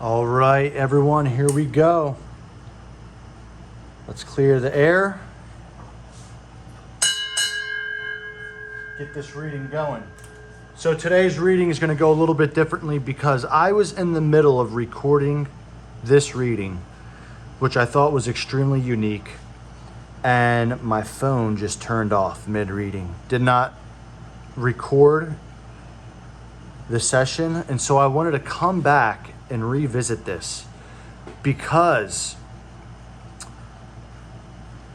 All right, everyone, here we go. Let's clear the air. Get this reading going. So today's reading is going to go a little bit differently because I was in the middle of recording this reading, which I thought was extremely unique, and my phone just turned off mid-reading. Did not record the session, and so I wanted to come back and revisit this because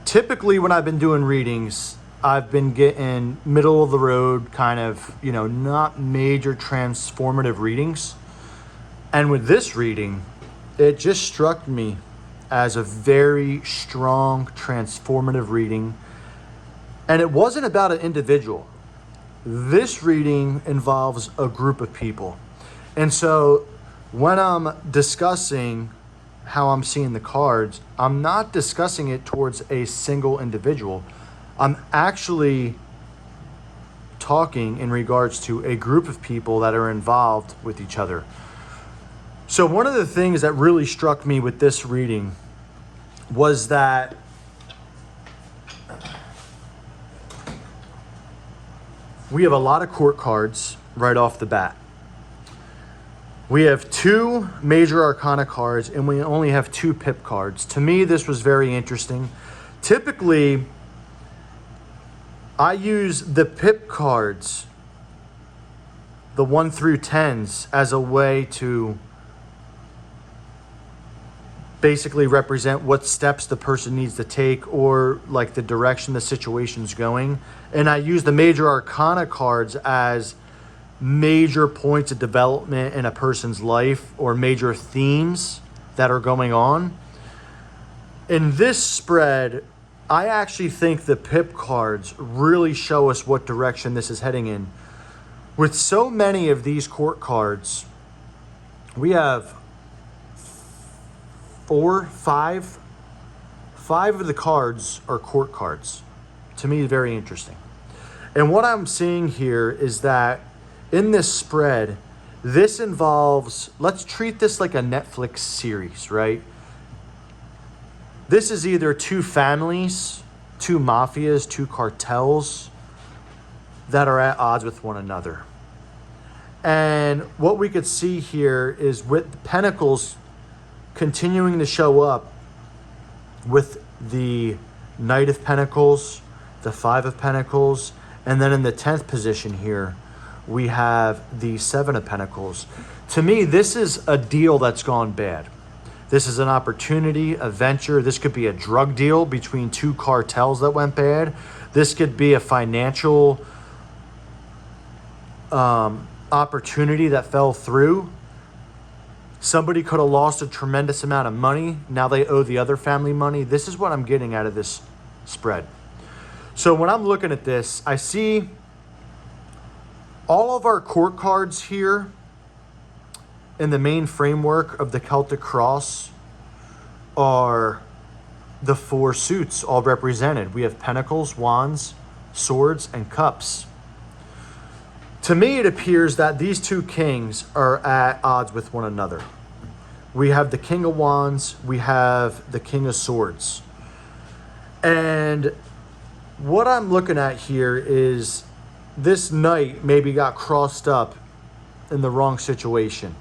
typically when I've been doing readings, I've been getting middle of the road kind of, not major transformative readings. And with this reading, it just struck me as a very strong transformative reading. And it wasn't about an individual. This reading involves a group of people. And so when I'm discussing how I'm seeing the cards, I'm not discussing it towards a single individual. I'm actually talking in regards to a group of people that are involved with each other. So one of the things that really struck me with this reading was that we have a lot of court cards right off the bat. We have two major arcana cards and we only have two pip cards. To me, this was very interesting. Typically, I use the pip cards, the 1 through 10s, as a way to basically represent what steps the person needs to take or like the direction the situation's going. And I use the major arcana cards as major points of development in a person's life or major themes that are going on. In this spread, I actually think the pip cards really show us what direction this is heading in. With so many of these court cards, we have five of the cards are court cards. To me, very interesting. And what I'm seeing here is that in this spread, this involves, let's treat this like a Netflix series, right? This is either two families, two mafias, two cartels that are at odds with one another. And what we could see here is with the Pentacles continuing to show up with the Knight of Pentacles, the Five of Pentacles, and then in the 10th position here, we have the Seven of Pentacles. To me, this is a deal that's gone bad. This is an opportunity, a venture. This could be a drug deal between two cartels that went bad. This could be a financial opportunity that fell through. Somebody could have lost a tremendous amount of money. Now they owe the other family money. This is what I'm getting out of this spread. So when I'm looking at this, I see all of our court cards here in the main framework of the Celtic Cross are the four suits all represented. We have Pentacles, Wands, Swords, and Cups. To me, it appears that these two kings are at odds with one another. We have the King of Wands, we have the King of Swords. And what I'm looking at here is this knight maybe got crossed up in the wrong situation.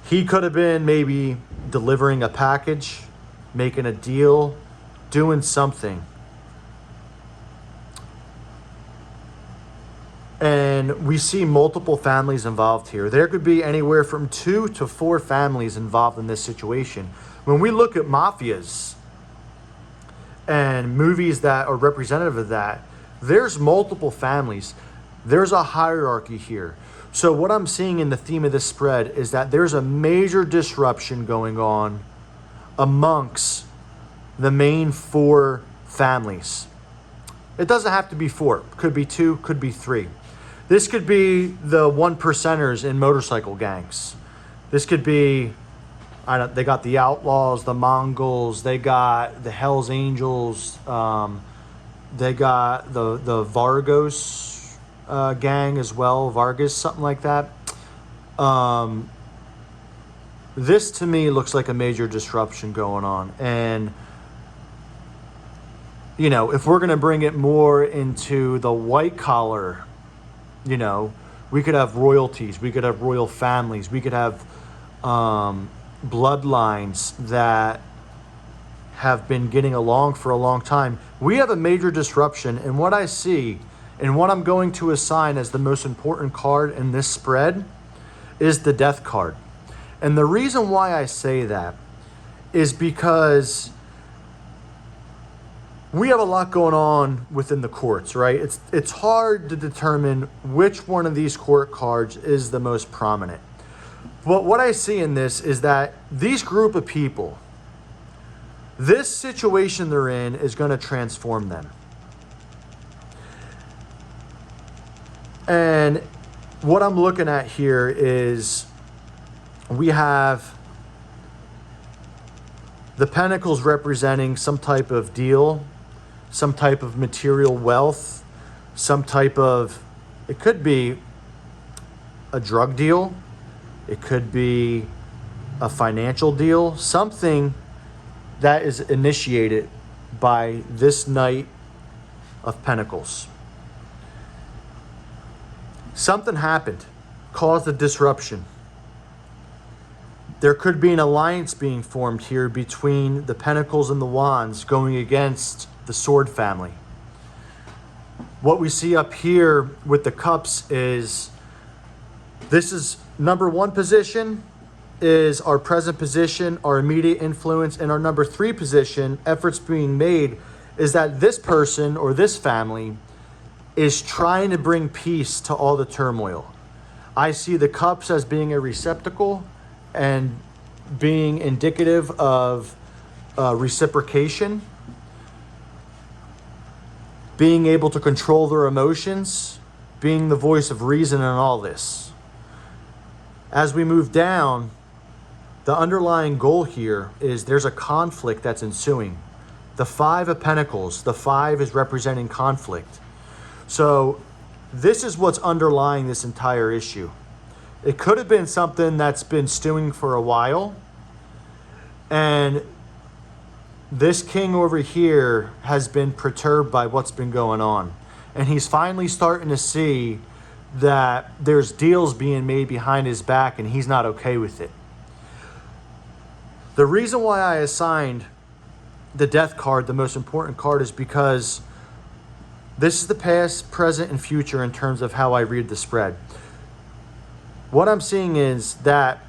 He could have been maybe delivering a package, making a deal, doing something. And we see multiple families involved here. There could be anywhere from 2 to 4 families involved in this situation. When we look at mafias and movies that are representative of that, there's multiple families. There's a hierarchy here. So what I'm seeing in the theme of this spread is that there's a major disruption going on amongst the main 4 families. It doesn't have to be 4. Could be 2, could be 3. This could be the 1%ers in motorcycle gangs. This could be, they got the Outlaws, the Mongols, they got the Hells Angels, they got the Vargos gang as well, Vargas, something like that. this to me looks like a major disruption going on. And, if we're going to bring it more into the white collar, we could have royalties, we could have royal families, we could have bloodlines that have been getting along for a long time. We have a major disruption, and what I see and what I'm going to assign as the most important card in this spread is the death card. And the reason why I say that is because we have a lot going on within the courts, right? It's hard to determine which one of these court cards is the most prominent. But what I see in this is that these group of people, this situation they're in is going to transform them. And what I'm looking at here is we have the Pentacles representing some type of deal, some type of material wealth, some type of, it could be a drug deal, it could be a financial deal, something that is initiated by this Knight of Pentacles. Something happened, caused a disruption. There could be an alliance being formed here between the Pentacles and the Wands going against the Sword family. What we see up here with the Cups is, this is number 1 position, is our present position, our immediate influence, and our number 3 position, efforts being made, is that this person or this family is trying to bring peace to all the turmoil. I see the Cups as being a receptacle and being indicative of reciprocation, being able to control their emotions, being the voice of reason in all this. As we move down, the underlying goal here is there's a conflict that's ensuing. The 5 of Pentacles, the 5 is representing conflict. So this is what's underlying this entire issue. It could have been something that's been stewing for a while, and this king over here has been perturbed by what's been going on. And he's finally starting to see that there's deals being made behind his back, and he's not okay with it. The reason why I assigned the death card the most important card is because this is the past, present, and future in terms of how I read the spread. What I'm seeing is that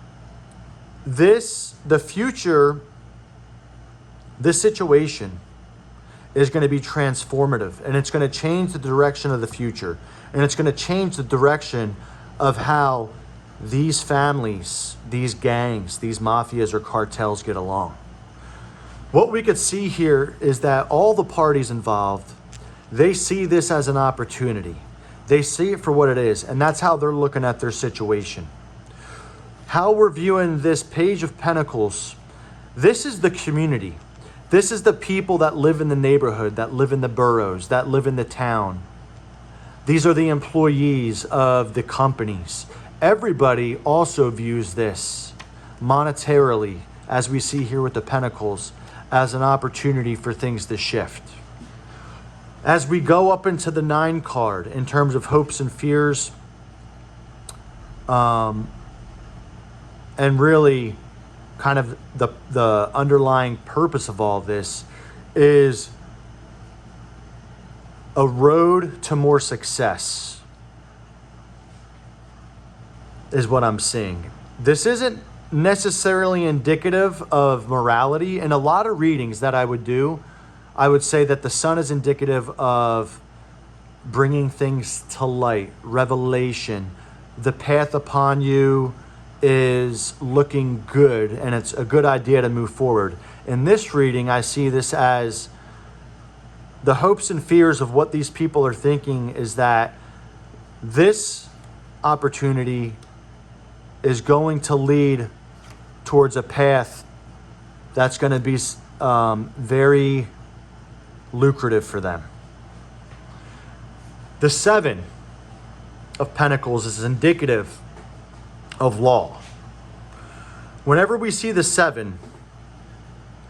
the future, this situation is going to be transformative, and it's going to change the direction of the future, and it's going to change the direction of how these families, these gangs, these mafias or cartels get along. What we could see here is that all the parties involved, they see this as an opportunity. They see it for what it is, and that's how they're looking at their situation. How we're viewing this Page of Pentacles, this is the community. This is the people that live in the neighborhood, that live in the boroughs, that live in the town. These are the employees of the companies. Everybody also views this monetarily, as we see here with the Pentacles, as an opportunity for things to shift. As we go up into the 9 card in terms of hopes and fears, and really kind of the underlying purpose of all this is a road to more success, is what I'm seeing. This isn't necessarily indicative of morality. In a lot of readings that I would do, I would say that the sun is indicative of bringing things to light, revelation. The path upon you is looking good, and it's a good idea to move forward. In this reading, I see this as the hopes and fears of what these people are thinking is that this opportunity is going to lead towards a path that's going to be very lucrative for them. The 7 of Pentacles is indicative of law. Whenever we see the 7,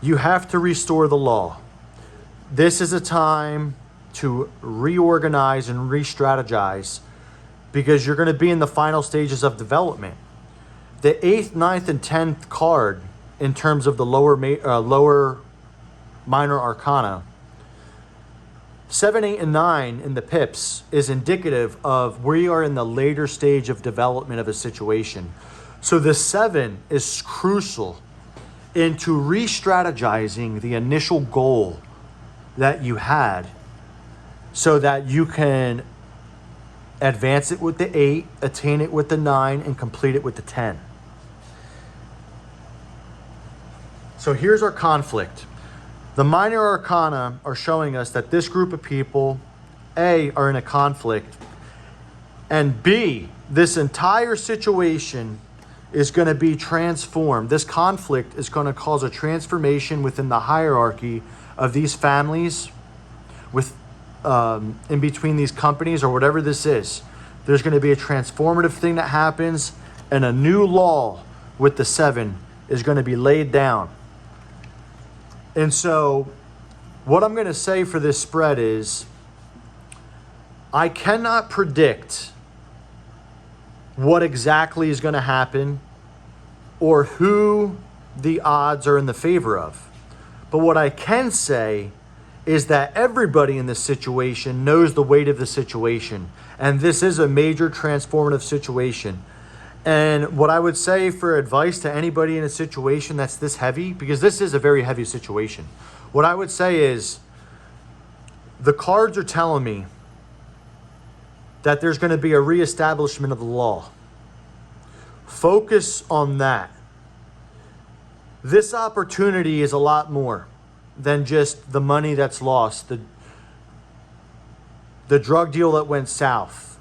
you have to restore the law. This is a time to reorganize and re-strategize because you're going to be in the final stages of development. The 8th, 9th, and 10th card in terms of the lower minor arcana, 7, 8, and 9 in the pips is indicative of we are in the later stage of development of a situation. So the 7 is crucial into re-strategizing the initial goal that you had so that you can advance it with the 8, attain it with the 9, and complete it with the 10. So here's our conflict. The minor arcana are showing us that this group of people, A, are in a conflict, and B, this entire situation is going to be transformed. This conflict is going to cause a transformation within the hierarchy of these families, with in between these companies or whatever this is. There's going to be a transformative thing that happens, and a new law with the 7 is going to be laid down. And so what I'm going to say for this spread is I cannot predict what exactly is going to happen or who the odds are in the favor of. But what I can say is that everybody in this situation knows the weight of the situation. And this is a major transformative situation. And what I would say for advice to anybody in a situation that's this heavy, because this is a very heavy situation, what I would say is the cards are telling me that there's going to be a reestablishment of the law. Focus on that. This opportunity is a lot more than just the money that's lost, the drug deal that went south,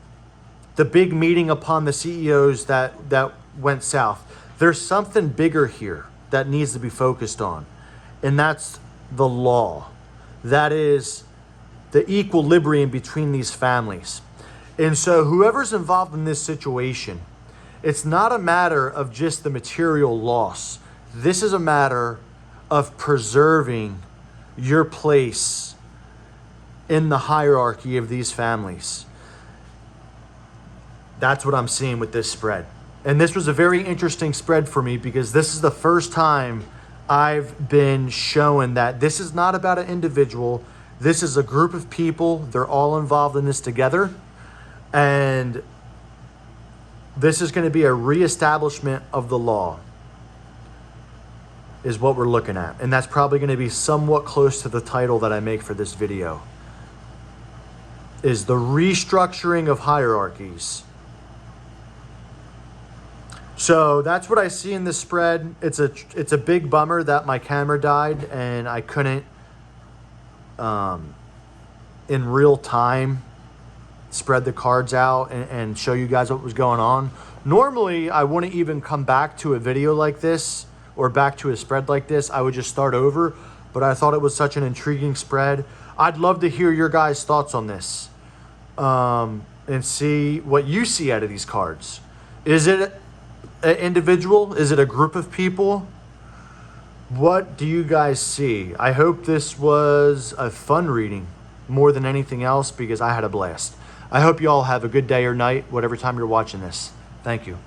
the big meeting upon the CEOs that went south. There's something bigger here that needs to be focused on, and that's the law. That is the equilibrium between these families. And so whoever's involved in this situation, it's not a matter of just the material loss. This is a matter of preserving your place in the hierarchy of these families. That's what I'm seeing with this spread. And this was a very interesting spread for me because this is the first time I've been showing that this is not about an individual. This is a group of people. They're all involved in this together. And this is going to be a reestablishment of the law is what we're looking at. And that's probably going to be somewhat close to the title that I make for this video, is the restructuring of hierarchies. So that's what I see in this spread. It's a big bummer that my camera died and I couldn't in real time spread the cards out and show you guys what was going on. Normally, I wouldn't even come back to a video like this or back to a spread like this. I would just start over, but I thought it was such an intriguing spread. I'd love to hear your guys' thoughts on this and see what you see out of these cards. Is it an individual? Is it a group of people? What do you guys see? I hope this was a fun reading more than anything else because I had a blast. I hope you all have a good day or night, whatever time you're watching this. Thank you.